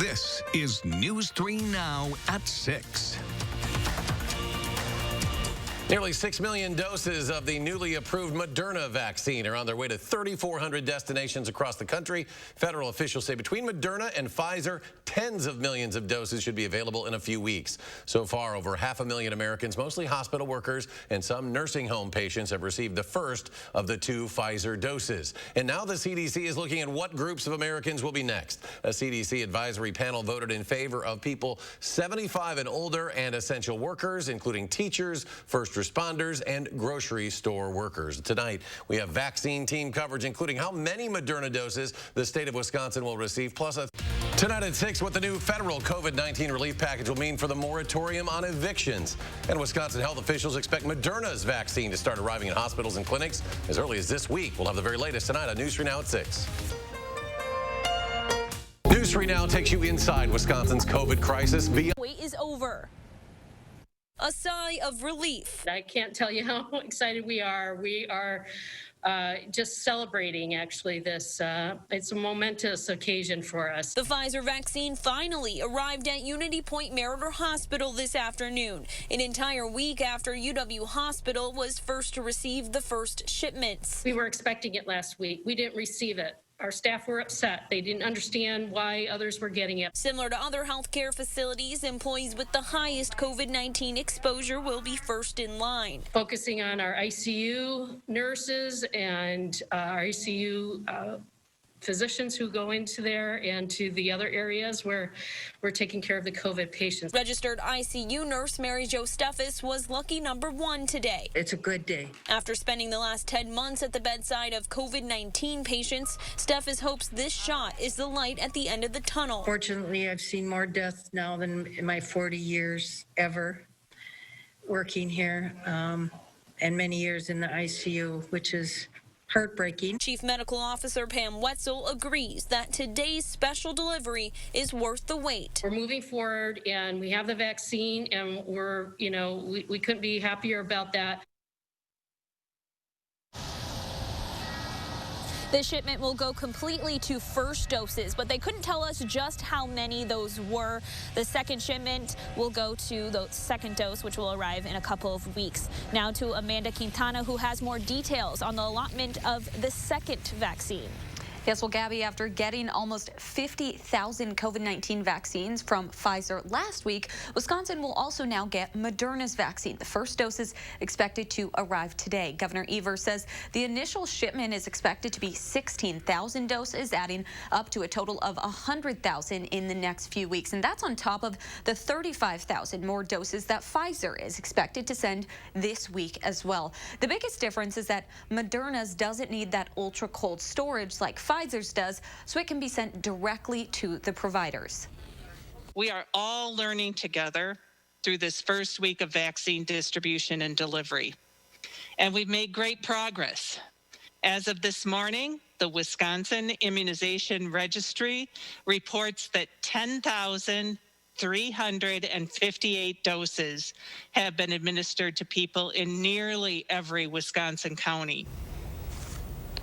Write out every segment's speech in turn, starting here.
This is News 3 Now at 6. Nearly 6 million doses of the newly approved Moderna vaccine are on their way to 3,400 destinations across the country. Federal officials say between Moderna and Pfizer, tens of millions of doses should be available in a few weeks. So far, over 500,000 Americans, mostly hospital workers and some nursing home patients, have received the first of the 2 Pfizer doses. And now the CDC is looking at what groups of Americans will be next. A CDC advisory panel voted in favor of people 75 and older and essential workers, including teachers, first responders, and grocery store workers. Tonight, we have vaccine team coverage, including how many Moderna doses the state of Wisconsin will receive, plus tonight at 6, what the new federal COVID-19 relief package will mean for the moratorium on evictions. And Wisconsin health officials expect Moderna's vaccine to start arriving in hospitals and clinics as early as this week. We'll have the very latest tonight on News 3 Now at 6. News 3 Now takes you inside Wisconsin's COVID crisis. Wait is over. A sigh of relief. I can't tell you how excited we are. We are just celebrating, actually, this. It's a momentous occasion for us. The Pfizer vaccine finally arrived at Unity Point Meriter Hospital this afternoon, an entire week after UW Hospital was first to receive the first shipments. We were expecting it last week. We didn't receive it. Our staff were upset. They didn't understand why others were getting it. Similar to other healthcare facilities, employees with the highest COVID-19 exposure will be first in line. Focusing on our ICU nurses and our ICU physicians who go into there and to the other areas where we're taking care of the COVID patients. Registered ICU nurse Mary Jo Steffes was lucky number 1 today. It's a good day. After spending the last 10 months at the bedside of COVID-19 patients, Steffes hopes this shot is the light at the end of the tunnel. Fortunately, I've seen more deaths now than in my 40 years ever working here, and many years in the ICU, which is heartbreaking. Chief Medical Officer Pam Wetzel agrees that today's special delivery is worth the wait. We're moving forward, and we have the vaccine, and we couldn't be happier about that. The shipment will go completely to first doses, but they couldn't tell us just how many those were. The second shipment will go to the second dose, which will arrive in a couple of weeks. Now to Amanda Quintana, who has more details on the allotment of the second vaccine. Yes, well, Gabby, after getting almost 50,000 COVID-19 vaccines from Pfizer last week, Wisconsin will also now get Moderna's vaccine. The first dose is expected to arrive today. Governor Evers says the initial shipment is expected to be 16,000 doses, adding up to a total of 100,000 in the next few weeks. And that's on top of the 35,000 more doses that Pfizer is expected to send this week as well. The biggest difference is that Moderna's doesn't need that ultra-cold storage like Pfizer's does, so it can be sent directly to the providers. We are all learning together through this first week of vaccine distribution and delivery, and we've made great progress. As of this morning, the Wisconsin Immunization Registry reports that 10,358 doses have been administered to people in nearly every Wisconsin county.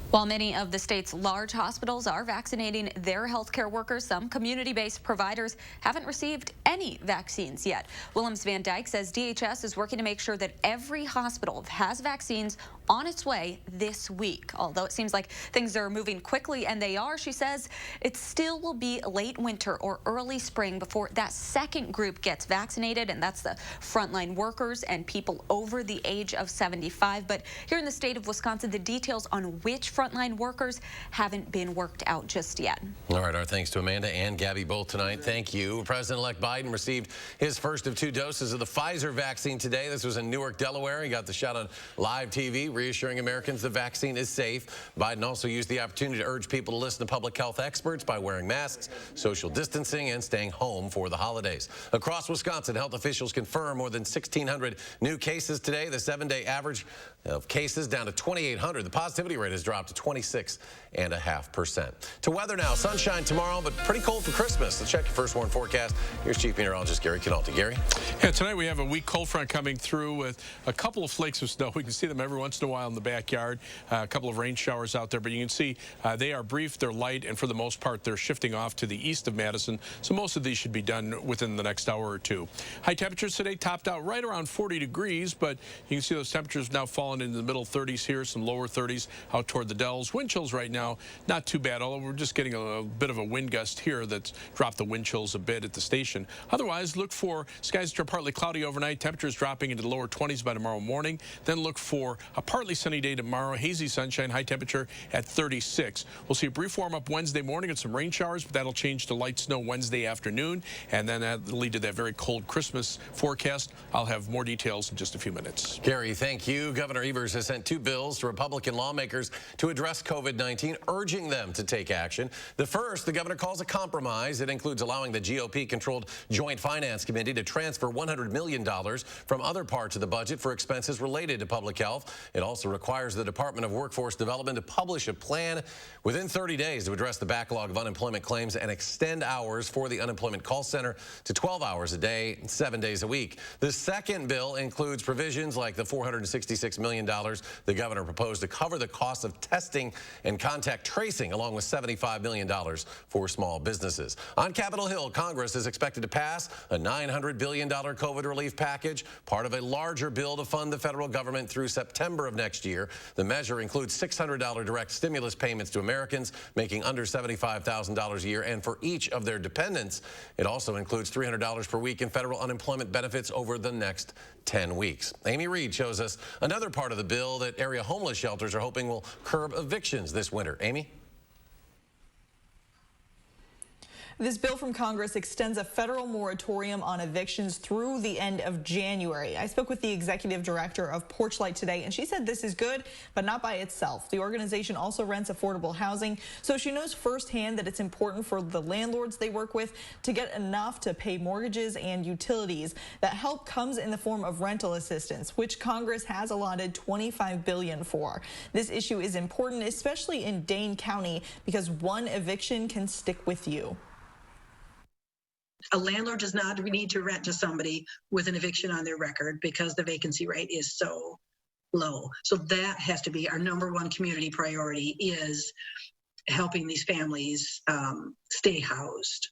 While many of the state's large hospitals are vaccinating their healthcare workers, some community-based providers haven't received any vaccines yet. Willems Van Dyke says DHS is working to make sure that every hospital has vaccines on its way this week. Although it seems like things are moving quickly, and they are, she says it still will be late winter or early spring before that second group gets vaccinated, and that's the frontline workers and people over the age of 75. But here in the state of Wisconsin, the details on which frontline workers haven't been worked out just yet. All right, our thanks to Amanda and Gabby both tonight. Thank you. President-elect Biden received his first of 2 doses of the Pfizer vaccine today. This was in Newark, Delaware. He got the shot on live TV, reassuring Americans the vaccine is safe. Biden also used the opportunity to urge people to listen to public health experts by wearing masks, social distancing, and staying home for the holidays. Across Wisconsin, health officials confirm more than 1,600 new cases today. The 7-day average of cases down to 2,800. The positivity rate has dropped to 26.5%. To weather now, sunshine tomorrow, but pretty cold for Christmas. Let's check your first warn forecast. Here's Chief Meteorologist Gary Canalti. Gary? Yeah, tonight we have a weak cold front coming through with a couple of flakes of snow. We can see them every once in a while in the backyard. A couple of rain showers out there, but you can see they are brief, they're light, and for the most part, they're shifting off to the east of Madison. So most of these should be done within the next hour or two. High temperatures today topped out right around 40 degrees, but you can see those temperatures now falling into the middle 30s here, some lower 30s out toward the Dells. Wind chills right now, not too bad, although we're just getting a bit of a wind gust here that's dropped the wind chills a bit at the station. Otherwise, look for skies that are partly cloudy overnight, temperatures dropping into the lower 20s by tomorrow morning. Then look for a partly sunny day tomorrow, hazy sunshine, high temperature at 36. We'll see a brief warm-up Wednesday morning and some rain showers, but that'll change to light snow Wednesday afternoon, and then that'll lead to that very cold Christmas forecast. I'll have more details in just a few minutes. Gary, thank you. Governor Evers has sent 2 bills to Republican lawmakers to address COVID-19, urging them to take action. The first, the governor calls a compromise. It includes allowing the GOP-controlled Joint Finance Committee to transfer $100 million from other parts of the budget for expenses related to public health. It also requires the Department of Workforce Development to publish a plan within 30 days to address the backlog of unemployment claims and extend hours for the unemployment call center to 12 hours a day, 7 days a week. The second bill includes provisions like the $466 million the governor proposed to cover the cost of testing and contact tracing, along with $75 million for small businesses. On Capitol Hill, Congress is expected to pass a $900 billion COVID relief package, part of a larger bill to fund the federal government through September of next year. The measure includes $600 direct stimulus payments to Americans making under $75,000 a year and for each of their dependents. It also includes $300 per week in federal unemployment benefits over the next 10 weeks. Amy Reed shows us another part of the bill that area homeless shelters are hoping will curb evictions this winter. Amy? This bill from Congress extends a federal moratorium on evictions through the end of January. I spoke with the executive director of Porchlight today, and she said this is good, but not by itself. The organization also rents affordable housing, so she knows firsthand that it's important for the landlords they work with to get enough to pay mortgages and utilities. That help comes in the form of rental assistance, which Congress has allotted $25 billion for. This issue is important, especially in Dane County, because one eviction can stick with you. A landlord does not need to rent to somebody with an eviction on their record because the vacancy rate is so low. So that has to be our number one community priority, is helping these families stay housed.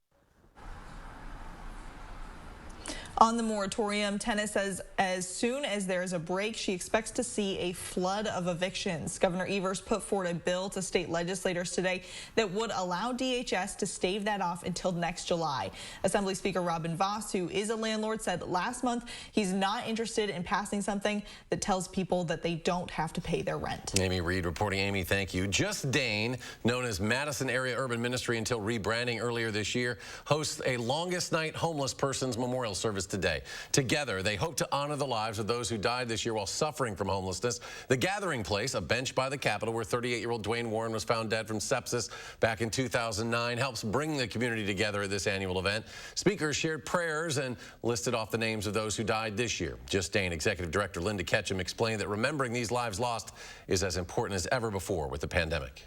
On the moratorium, Tennis says as soon as there is a break, she expects to see a flood of evictions. Governor Evers put forward a bill to state legislators today that would allow DHS to stave that off until next July. Assembly Speaker Robin Vos, who is a landlord, said last month he's not interested in passing something that tells people that they don't have to pay their rent. Amy Reed reporting. Amy, thank you. Just Dane, known as Madison Area Urban Ministry until rebranding earlier this year, hosts a longest night homeless persons memorial service today. Together, they hope to honor the lives of those who died this year while suffering from homelessness. The Gathering Place, a bench by the Capitol where 38-year-old Dwayne Warren was found dead from sepsis back in 2009, helps bring the community together at this annual event. Speakers shared prayers and listed off the names of those who died this year. Just Dane Executive Director Linda Ketchum explained that remembering these lives lost is as important as ever before with the pandemic.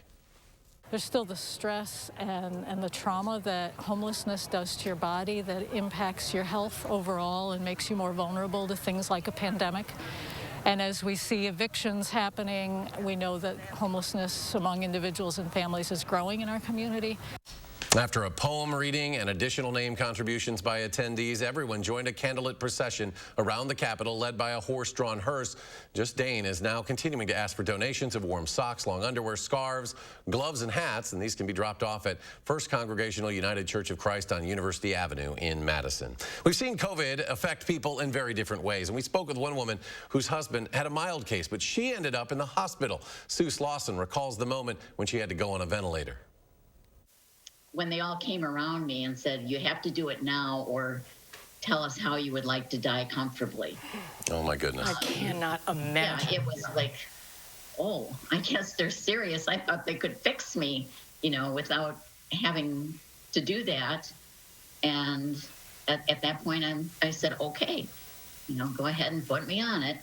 There's still the stress and the trauma that homelessness does to your body, that impacts your health overall and makes you more vulnerable to things like a pandemic. And as we see evictions happening, we know that homelessness among individuals and families is growing in our community. After a poem reading and additional name contributions by attendees, everyone joined a candlelit procession around the Capitol led by a horse-drawn hearse. Just Dane is now continuing to ask for donations of warm socks, long underwear, scarves, gloves, and hats, and these can be dropped off at First Congregational United Church of Christ on University Avenue in Madison. We've seen COVID affect people in very different ways, and we spoke with one woman whose husband had a mild case, but she ended up in the hospital. Sue Slauson recalls the moment when she had to go on a ventilator. When they all came around me and said, you have to do it now or tell us how you would like to die comfortably. Oh, my goodness. I cannot imagine. Yeah, it was like, oh, I guess they're serious. I thought they could fix me, you know, without having to do that. And at that point, I said, okay, you know, go ahead and put me on it.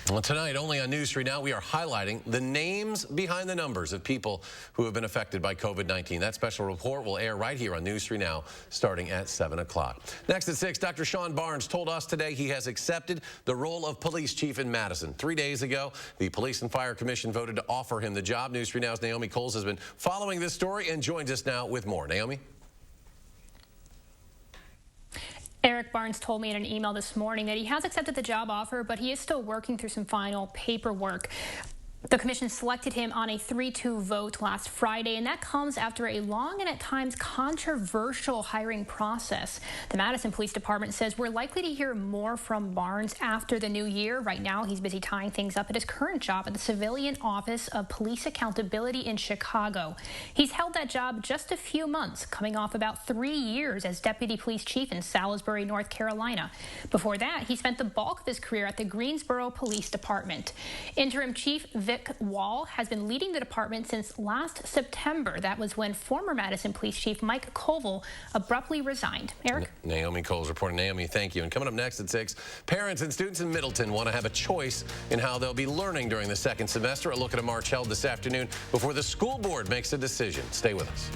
Well, tonight, only on News 3 Now, we are highlighting the names behind the numbers of people who have been affected by COVID-19. That special report will air right here on News 3 Now, starting at 7 o'clock. Next at 6, Dr. Sean Barnes told us today he has accepted the role of police chief in Madison. 3 days ago, the Police and Fire Commission voted to offer him the job. News 3 Now's Naomi Coles has been following this story and joins us now with more. Naomi? Eric Barnes told me in an email this morning that he has accepted the job offer, but he is still working through some final paperwork. The commission selected him on a 3-2 vote last Friday, and that comes after a long and at times controversial hiring process. The Madison Police Department says we're likely to hear more from Barnes after the new year. Right now, he's busy tying things up at his current job at the Civilian Office of Police Accountability in Chicago. He's held that job just a few months, coming off about 3 years as deputy police chief in Salisbury, North Carolina. Before that, he spent the bulk of his career at the Greensboro Police Department. Interim Chief Vic Wall has been leading the department since last September. That was when former Madison Police Chief Mike Colville abruptly resigned. Eric? Naomi Coles reporting. Naomi, thank you. And coming up next at 6, parents and students in Middleton want to have a choice in how they'll be learning during the second semester. A look at a march held this afternoon before the school board makes a decision. Stay with us.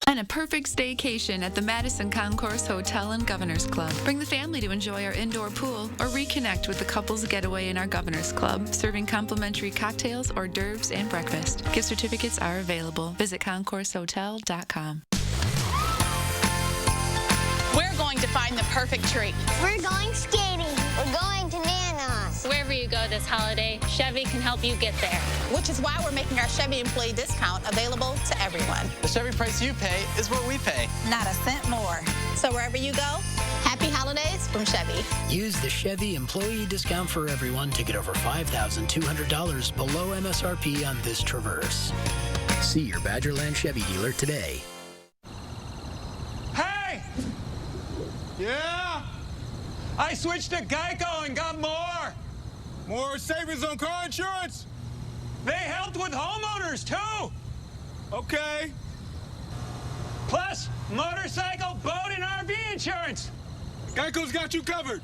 And a perfect staycation at the Madison Concourse Hotel and Governors Club. Bring the family to enjoy our indoor pool or reconnect with the couples getaway in our Governors Club, serving complimentary cocktails, hors d'oeuvres, and breakfast. Gift certificates are available. Visit concoursehotel.com. We're going to find the perfect treat. We're going skating. We're going to Nana's. Wherever you go this holiday, Chevy can help you get there. Which is why we're making our Chevy employee discount available to everyone. The Chevy price you pay is what we pay. Not a cent more. So wherever you go, happy holidays from Chevy. Use the Chevy employee discount for everyone to get over $5,200 below MSRP on this Traverse. See your Badgerland Chevy dealer today. Hey! Yeah? I switched to GEICO and got more. More savings on car insurance. They helped with homeowners, too. Okay. Plus, motorcycle, boat, and RV insurance. GEICO's got you covered.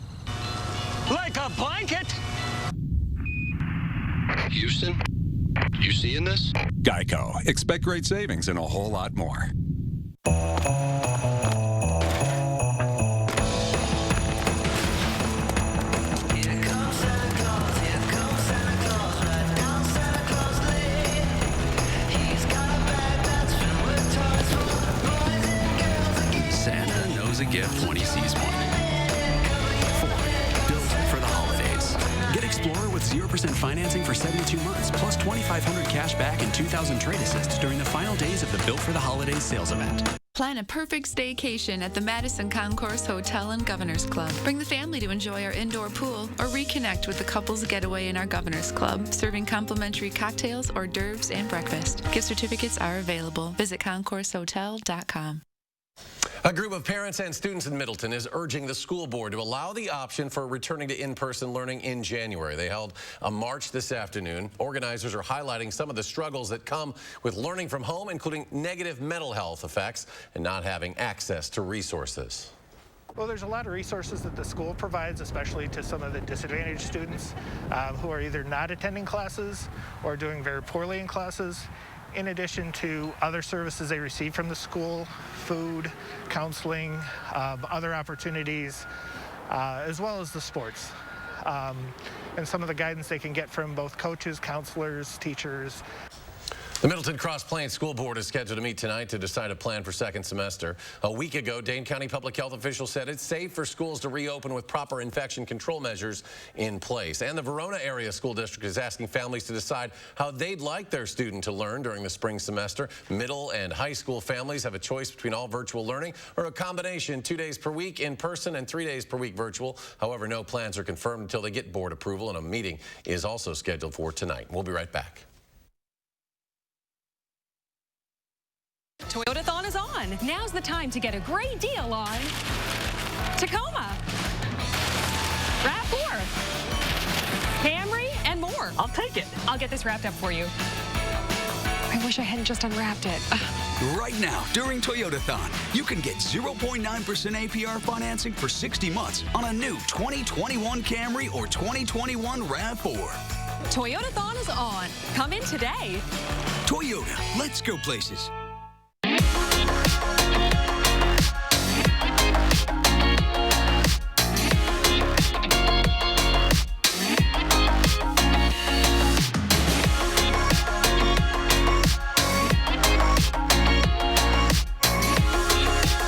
Like a blanket. Houston, you seeing this? GEICO. Expect great savings and a whole lot more. A gift when he sees one. Ford, built for the holidays. Get Explorer with 0% financing for 72 months, plus $2,500 cash back and $2,000 trade assist during the final days of the Built for the Holidays sales event. Plan a perfect staycation at the Madison Concourse Hotel and Governors Club. Bring the family to enjoy our indoor pool or reconnect with the couples getaway in our Governors Club, serving complimentary cocktails, hors d'oeuvres, and breakfast. Gift certificates are available. Visit concoursehotel.com. A group of parents and students in Middleton is urging the school board to allow the option for returning to in-person learning in January. They held a march this afternoon. Organizers are highlighting some of the struggles that come with learning from home, including negative mental health effects and not having access to resources. Well, there's a lot of resources that the school provides, especially to some of the disadvantaged students who are either not attending classes or doing very poorly in classes, in addition to other services they receive from the school, food, counseling, other opportunities, as well as the sports. And some of the guidance they can get from both coaches, counselors, teachers. The Middleton Cross Plains School Board is scheduled to meet tonight to decide a plan for second semester. A week ago, Dane County public health officials said it's safe for schools to reopen with proper infection control measures in place. And the Verona Area School District is asking families to decide how they'd like their student to learn during the spring semester. Middle and high school families have a choice between all virtual learning or a combination 2 days per week in person and 3 days per week virtual. However, no plans are confirmed until they get board approval, and a meeting is also scheduled for tonight. We'll be right back. Toyotathon is on. Now's the time to get a great deal on Tacoma, RAV4, Camry, and more. I'll take it. I'll get this wrapped up for you. I wish I hadn't just unwrapped it. Right now, during Toyotathon, you can get 0.9% APR financing for 60 months on a new 2021 Camry or 2021 RAV4. Toyotathon is on. Come in today. Toyota, let's go places.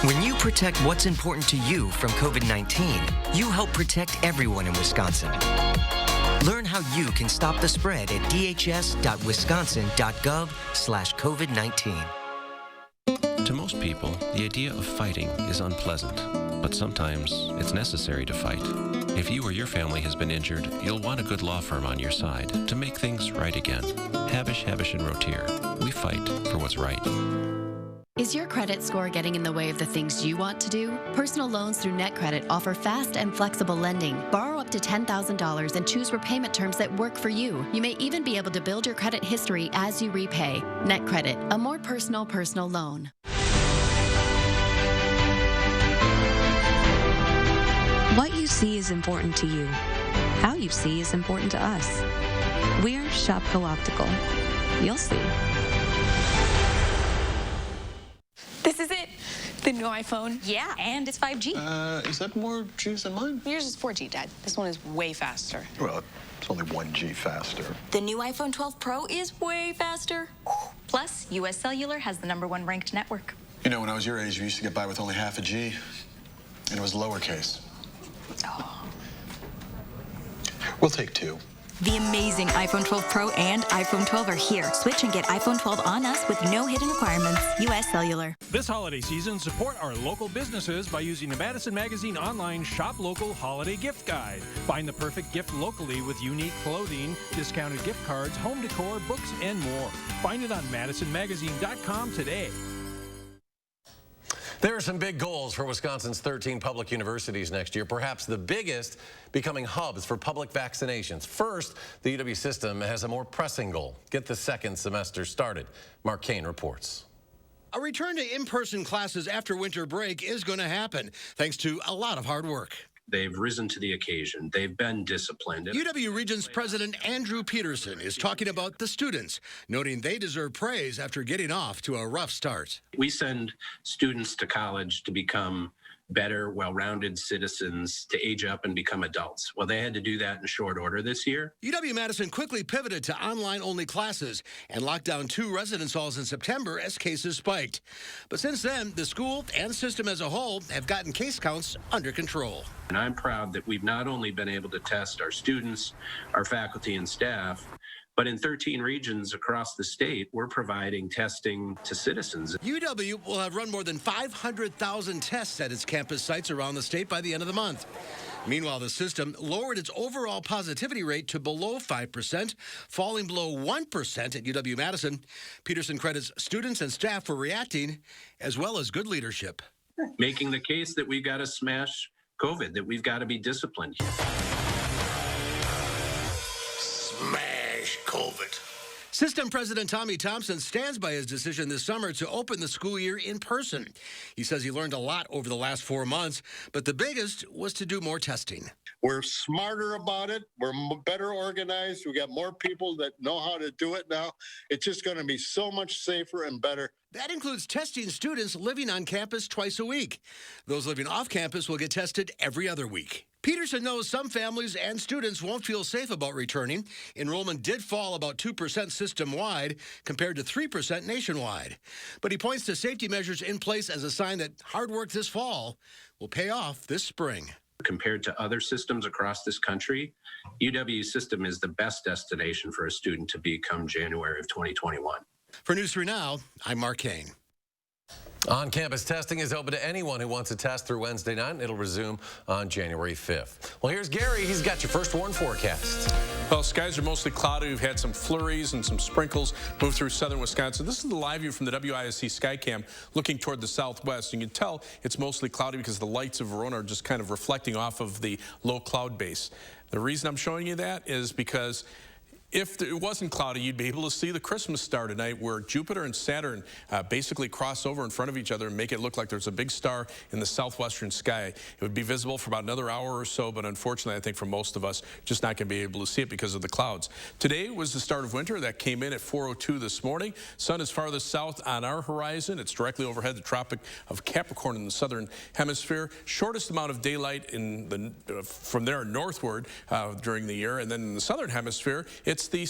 When you protect what's important to you from COVID-19, you help protect everyone in Wisconsin. Learn how you can stop the spread at dhs.wisconsin.gov/COVID-19. To most people, the idea of fighting is unpleasant, but sometimes it's necessary to fight. If you or your family has been injured, you'll want a good law firm on your side to make things right again. Habish, & Rotier. We fight for what's right. Is your credit score getting in the way of the things you want to do? Personal loans through NetCredit offer fast and flexible lending. Borrow up to $10,000 and choose repayment terms that work for you. You may even be able to build your credit history as you repay. NetCredit, a more personal loan. What you see is important to you. How you see is important to us. We're SHOPKO Optical. You'll see. This is it. The new iPhone. Yeah, and it's 5G. Is that more G's than mine? Yours is 4G, Dad. This one is way faster. Well, it's only 1G faster. The new iPhone 12 Pro is way faster. Plus, US Cellular has the #1 ranked network. You know, when I was your age, you used to get by with only half a G, and it was lowercase. Oh. We'll take 2. The amazing iPhone 12 Pro and iPhone 12 are here. Switch and get iPhone 12 on us with no hidden requirements. US Cellular. This holiday season, support our local businesses by using the Madison Magazine online Shop Local Holiday Gift Guide. Find the perfect gift locally with unique clothing, discounted gift cards, home decor, books, and more. Find it on MadisonMagazine.com today. There are some big goals for Wisconsin's 13 public universities next year, perhaps the biggest becoming hubs for public vaccinations. First, the UW system has a more pressing goal: get the second semester started. Mark Kane reports. A return to in-person classes after winter break is going to happen, thanks to a lot of hard work. They've risen to the occasion. They've been disciplined. UW Regents President Andrew Peterson is talking about the students, noting they deserve praise after getting off to a rough start. We send students to college to become better, well-rounded citizens, to age up and become adults. Well, they had to do that in short order this year. UW-Madison quickly pivoted to online-only classes and locked down 2 residence halls in September as cases spiked. But since then, the school and system as a whole have gotten case counts under control. And I'm proud that we've not only been able to test our students, our faculty and staff, but in 13 regions across the state, we're providing testing to citizens. UW will have run more than 500,000 tests at its campus sites around the state by the end of the month. Meanwhile, the system lowered its overall positivity rate to below 5%, falling below 1% at UW-Madison. Peterson credits students and staff for reacting, as well as good leadership. Making the case that we've got to smash COVID, that we've got to be disciplined. COVID. System President Tommy Thompson stands by his decision this summer to open the school year in person. He says he learned a lot over the last 4 months, but the biggest was to do more testing. We're smarter about it. We're better organized. We got more people that know how to do it now. It's just going to be so much safer and better. That includes testing students living on campus twice a week. Those living off campus will get tested every other week. Peterson knows some families and students won't feel safe about returning. Enrollment did fall about 2% system-wide compared to 3% nationwide. But he points to safety measures in place as a sign that hard work this fall will pay off this spring. Compared to other systems across this country, UW system is the best destination for a student to be come January of 2021. For News 3 Now, I'm Mark Kane. On-campus testing is open to anyone who wants a test through Wednesday night, and it'll resume on January 5th. Well, here's Gary. He's got your first warn forecast. Well, skies are mostly cloudy. We've had some flurries and some sprinkles move through southern Wisconsin. This is the live view from the WISC Skycam looking toward the southwest. You can tell it's mostly cloudy because the lights of Verona are just kind of reflecting off of the low cloud base. The reason I'm showing you that is because If it wasn't cloudy, you'd be able to see the Christmas star tonight, where Jupiter and Saturn basically cross over in front of each other and make it look like there's a big star in the southwestern sky. It would be visible for about another hour or so, but unfortunately, I think for most of us, just not going to be able to see it because of the clouds. Today was the start of winter. That came in at 4:02 this morning. Sun is farthest south on our horizon. It's directly overhead the Tropic of Capricorn in the southern hemisphere. Shortest amount of daylight in the from there northward during the year, and then in the southern hemisphere, it's the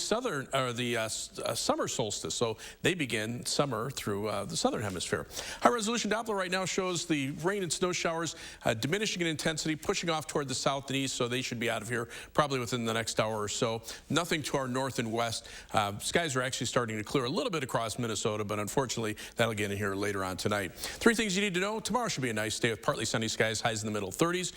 summer solstice, so they begin summer through the southern hemisphere. High-resolution Doppler right now shows the rain and snow showers diminishing in intensity, pushing off toward the south and east, so they should be out of here probably within the next hour or so. Nothing to our north and west. Skies are actually starting to clear a little bit across Minnesota, but unfortunately, that'll get in here later on tonight. 3 things you need to know. Tomorrow should be a nice day with partly sunny skies, highs in the middle 30s.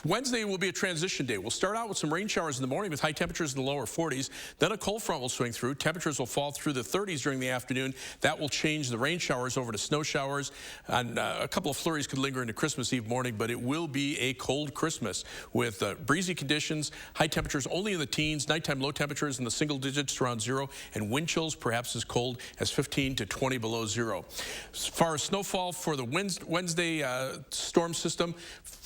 Wednesday will be a transition day. We'll start out with some rain showers in the morning with high temperatures in the lower 40s. Then a cold front will swing through. Temperatures will fall through the 30s during the afternoon. That will change the rain showers over to snow showers. And a couple of flurries could linger into Christmas Eve morning, but it will be a cold Christmas with breezy conditions, high temperatures only in the teens, nighttime low temperatures in the single digits around 0, and wind chills perhaps as cold as 15 to 20 below 0. As far as snowfall for the Wednesday storm system,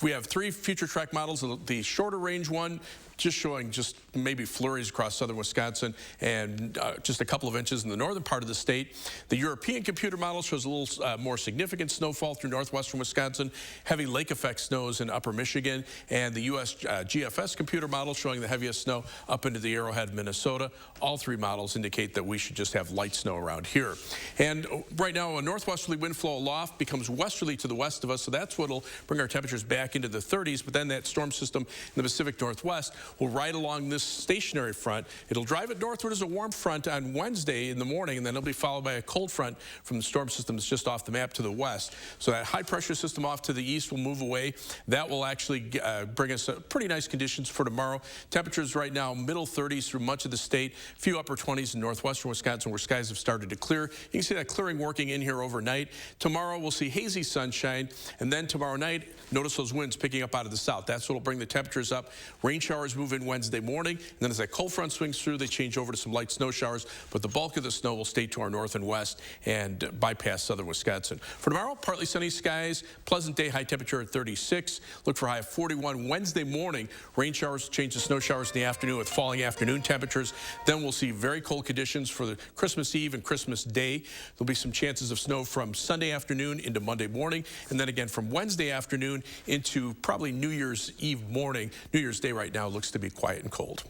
we have 3 future track models. The shorter range one just showing just maybe flurries across southern Wisconsin and just a couple of inches in the northern part of the state. The European computer model shows a little more significant snowfall through northwestern Wisconsin, heavy lake effect snows in upper Michigan, and the U.S. GFS computer model showing the heaviest snow up into the Arrowhead, Minnesota. All 3 models indicate that we should just have light snow around here. And right now, a northwesterly wind flow aloft becomes westerly to the west of us, so that's what will bring our temperatures back into the 30s, but then that storm system in the Pacific Northwest will ride along this stationary front. It'll drive it northward as a warm front on Wednesday in the morning, and then it'll be followed by a cold front from the storm system that's just off the map to the west. So that high pressure system off to the east will move away. That will actually bring us pretty nice conditions for tomorrow. Temperatures right now middle 30s through much of the state, a few upper 20s in northwestern Wisconsin where skies have started to clear. You can see that clearing working in here overnight. Tomorrow we'll see hazy sunshine, and then tomorrow night, notice those winds picking up out of the south. That's what will bring the temperatures up. Rain showers move in Wednesday morning, and then as that cold front swings through, they change over to some light snow showers, but the bulk of the snow will stay to our north and west and bypass southern Wisconsin. For tomorrow, partly sunny skies, pleasant day, high temperature at 36. Look for a high of 41 Wednesday morning. Rain showers change to snow showers in the afternoon with falling afternoon temperatures. Then we'll see very cold conditions for the Christmas Eve and Christmas Day. There'll be some chances of snow from Sunday afternoon into Monday morning, and then again from Wednesday afternoon into probably New Year's Eve morning. New Year's Day right now looks to be quiet and cold.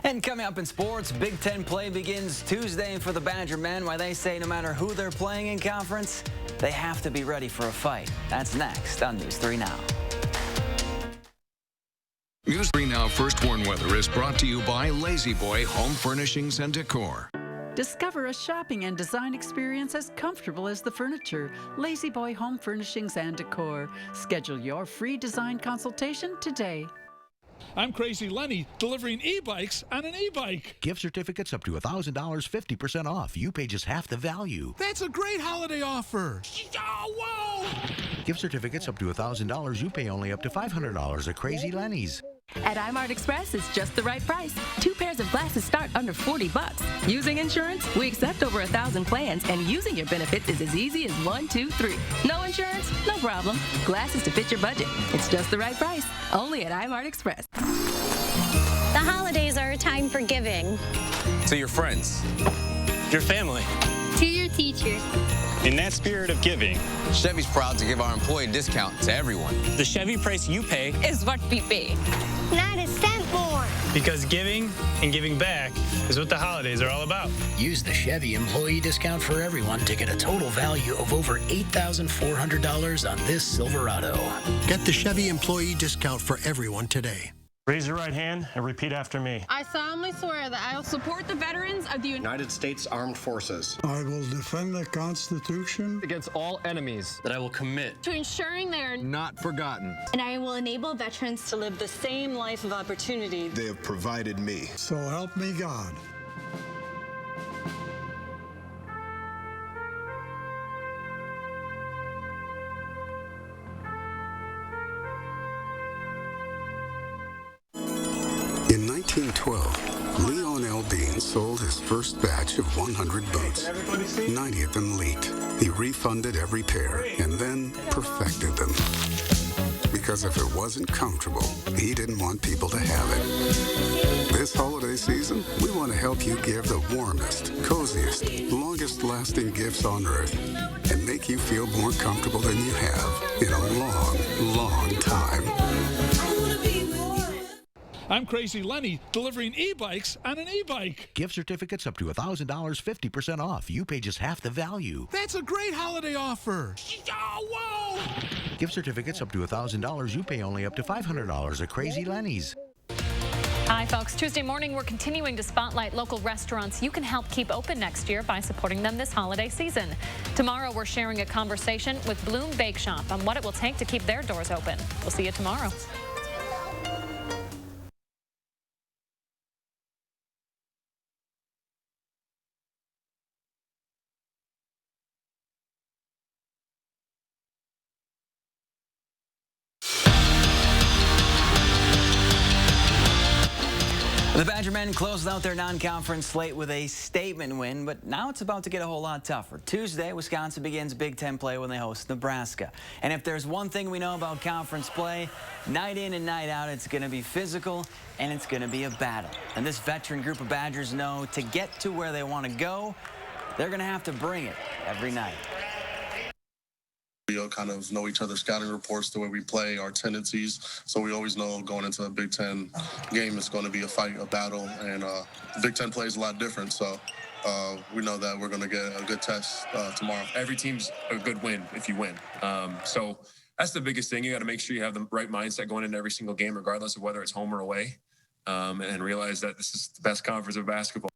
And coming up in sports, Big Ten play begins Tuesday, and for the Badger men, why they say no matter who they're playing in conference, they have to be ready for a fight. That's next on News 3 Now. News 3 Now First Warn Weather is brought to you by Lazy Boy Home Furnishings and Decor. Discover a shopping and design experience as comfortable as the furniture. Lazy Boy Home Furnishings and Decor. Schedule your free design consultation today. I'm Crazy Lenny, delivering e-bikes on an e-bike. Gift certificates up to $1,000, 50% off. You pay just half the value. That's a great holiday offer. Oh, whoa! Gift certificates up to $1,000. You pay only up to $500 at Crazy Lenny's. At iMart Express, it's just the right price. 2 pairs of glasses start under $40. Using insurance, we accept over 1,000 plans, and using your benefits is as easy as 1, 2, 3. No insurance? No problem. Glasses to fit your budget. It's just the right price. Only at iMart Express. The holidays are a time for giving. To your friends, your family, To your teacher. in that spirit of giving, Chevy's proud to give our employee discount to everyone. the Chevy price you pay Is what we pay. Not a cent more. because giving and giving back is what the holidays are all about. Use the Chevy employee discount for everyone to get a total value of over $8,400 on this Silverado. Get the Chevy employee discount for everyone today. Raise your right hand and repeat after me. I solemnly swear that I will support the veterans of the United States Armed Forces. I will defend the Constitution against all enemies. That I will commit to ensuring they are not forgotten. And I will enable veterans to live the same life of opportunity they have provided me. So help me God. In 1912, Leon L. Al Dean sold his first batch of 100 boots. 90 of them leaked. He refunded every pair and then perfected them. Because if it wasn't comfortable, he didn't want people to have it. This holiday season, we want to help you give the warmest, coziest, longest-lasting gifts on Earth and make you feel more comfortable than you have in a long, long time. I'm Crazy Lenny, delivering e-bikes on an e-bike. Gift certificates up to $1,000, 50% off. You pay just half the value. That's a great holiday offer. Oh, whoa! Gift certificates up to $1,000. You pay only up to $500 at Crazy Lenny's. Hi, folks. Tuesday morning, we're continuing to spotlight local restaurants you can help keep open next year by supporting them this holiday season. Tomorrow, we're sharing a conversation with Bloom Bake Shop on what it will take to keep their doors open. We'll see you tomorrow. The Badger men closed out their non-conference slate with a statement win, but now it's about to get a whole lot tougher. Tuesday, Wisconsin begins Big Ten play when they host Nebraska. And if there's one thing we know about conference play, night in and night out, it's going to be physical and it's going to be a battle. And this veteran group of Badgers know to get to where they want to go, they're going to have to bring it every night. We all kind of know each other's scouting reports, the way we play, our tendencies. So we always know going into a Big Ten game, it's going to be a fight, a battle. And Big Ten play is a lot different. So we know that we're going to get a good test tomorrow. Every team's a good win if you win. So that's the biggest thing. You got to make sure you have the right mindset going into every single game, regardless of whether it's home or away, and realize that this is the best conference of basketball.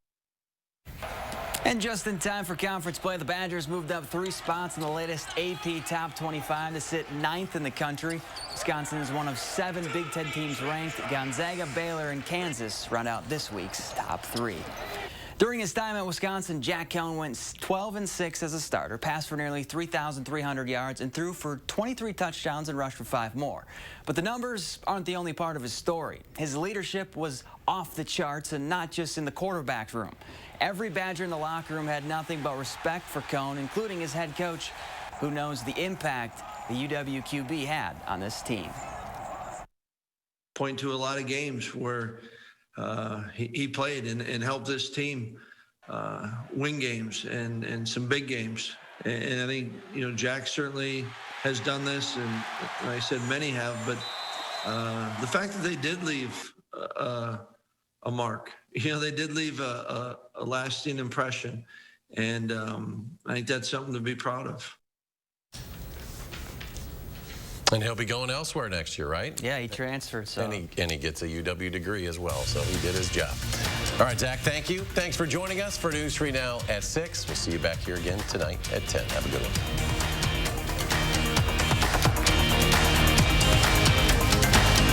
And just in time for conference play, the Badgers moved up 3 spots in the latest AP Top 25 to sit 9th in the country. Wisconsin is one of 7 Big Ten teams ranked. Gonzaga, Baylor, and Kansas round out this week's top 3. During his time at Wisconsin, Jack Cohn went 12-6 as a starter, passed for nearly 3,300 yards, and threw for 23 touchdowns and rushed for 5 more. But the numbers aren't the only part of his story. His leadership was off the charts, and not just in the quarterback room. Every Badger in the locker room had nothing but respect for Cohn, including his head coach, who knows the impact the UW-QB had on this team. Point to a lot of games where he played and helped this team win games and some big games. And I think, Jack certainly has done this, and I said many have, but the fact that they did leave a mark, they did leave a lasting impression, and I think that's something to be proud of. And he'll be going elsewhere next year, right? Yeah, he transferred. So. And he gets a UW degree as well, so he did his job. All right, Zach, thank you. Thanks for joining us for News 3 Now at 6. We'll see you back here again tonight at 10. Have a good one.